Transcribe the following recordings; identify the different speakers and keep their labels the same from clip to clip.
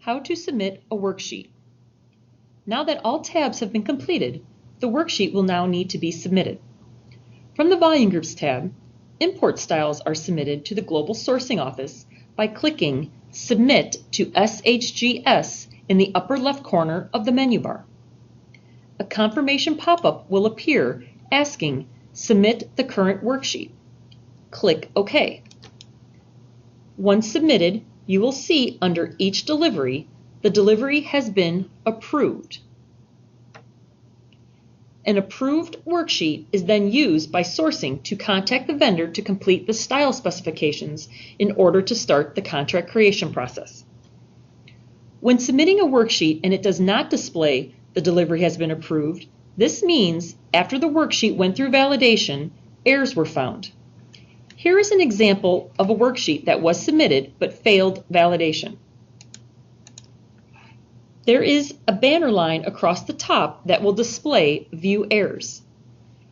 Speaker 1: How to submit a worksheet. Now that all tabs have been completed, the worksheet will now need to be submitted. From the Volume Groups tab, import styles are submitted to the Global Sourcing Office by clicking Submit to SHGS in the upper left corner of the menu bar. A confirmation pop-up will appear asking Submit the current worksheet. Click OK. Once submitted, you will see under each delivery, the delivery has been approved. An approved worksheet is then used by sourcing to contact the vendor to complete the style specifications in order to start the contract creation process. When submitting a worksheet and it does not display the delivery has been approved, this means after the worksheet went through validation, errors were found. Here is an example of a worksheet that was submitted but failed validation. There is a banner line across the top that will display View Errors.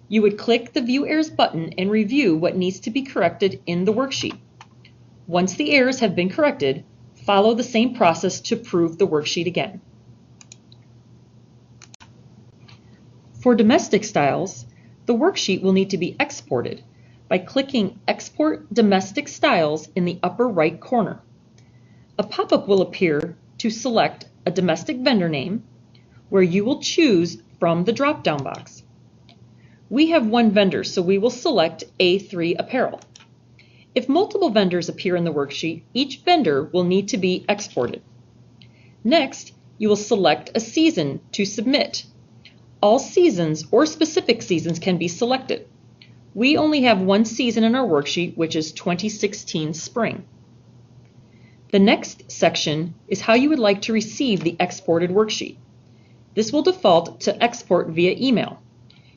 Speaker 1: You would click the View Errors button and review what needs to be corrected in the worksheet. Once the errors have been corrected, follow the same process to prove the worksheet again. For domestic styles, the worksheet will need to be exported by clicking Export Domestic Styles in the upper right corner. A pop-up will appear to select a domestic vendor name, where you will choose from the drop-down box. We have one vendor, so we will select A3 Apparel. If multiple vendors appear in the worksheet, each vendor will need to be exported. Next, you will select a season to submit. All seasons or specific seasons can be selected. We only have one season in our worksheet, which is 2016 spring. The next section is how you would like to receive the exported worksheet. This will default to export via email.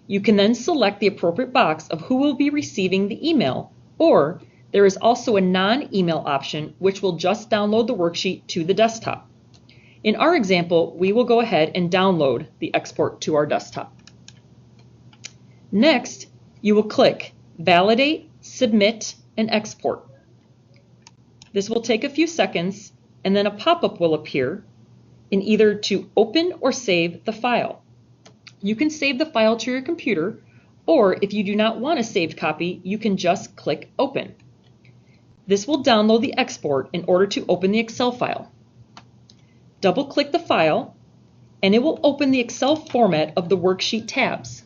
Speaker 1: You can then select the appropriate box of who will be receiving the email, or there is also a non-email option which will just download the worksheet to the desktop. In our example, we will go ahead and download the export to our desktop. Next, you will click Validate, Submit, and Export. This will take a few seconds, and then a pop-up will appear in either to open or save the file. You can save the file to your computer, or if you do not want a saved copy, you can just click Open. This will download the export in order to open the Excel file. Double-click the file, and it will open the Excel format of the worksheet tabs.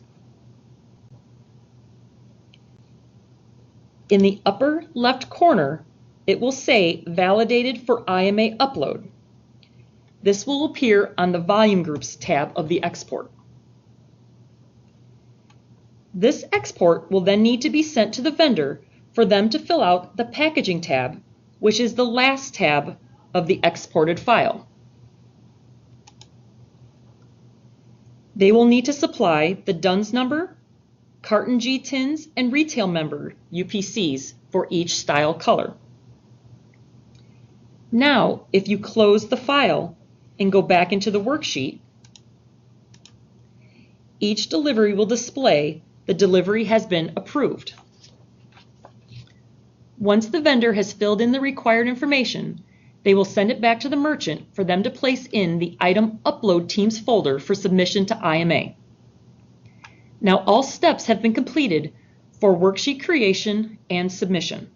Speaker 1: In the upper left corner, it will say Validated for IMA Upload. This will appear on the Volume Groups tab of the export. This export will then need to be sent to the vendor for them to fill out the Packaging tab, which is the last tab of the exported file. They will need to supply the DUNS number, carton G tins, and retail member UPCs for each style color. Now, if you close the file and go back into the worksheet, each delivery will display the delivery has been approved. Once the vendor has filled in the required information, they will send it back to the merchant for them to place in the Item Upload Teams folder for submission to IMA. Now all steps have been completed for worksheet creation and submission.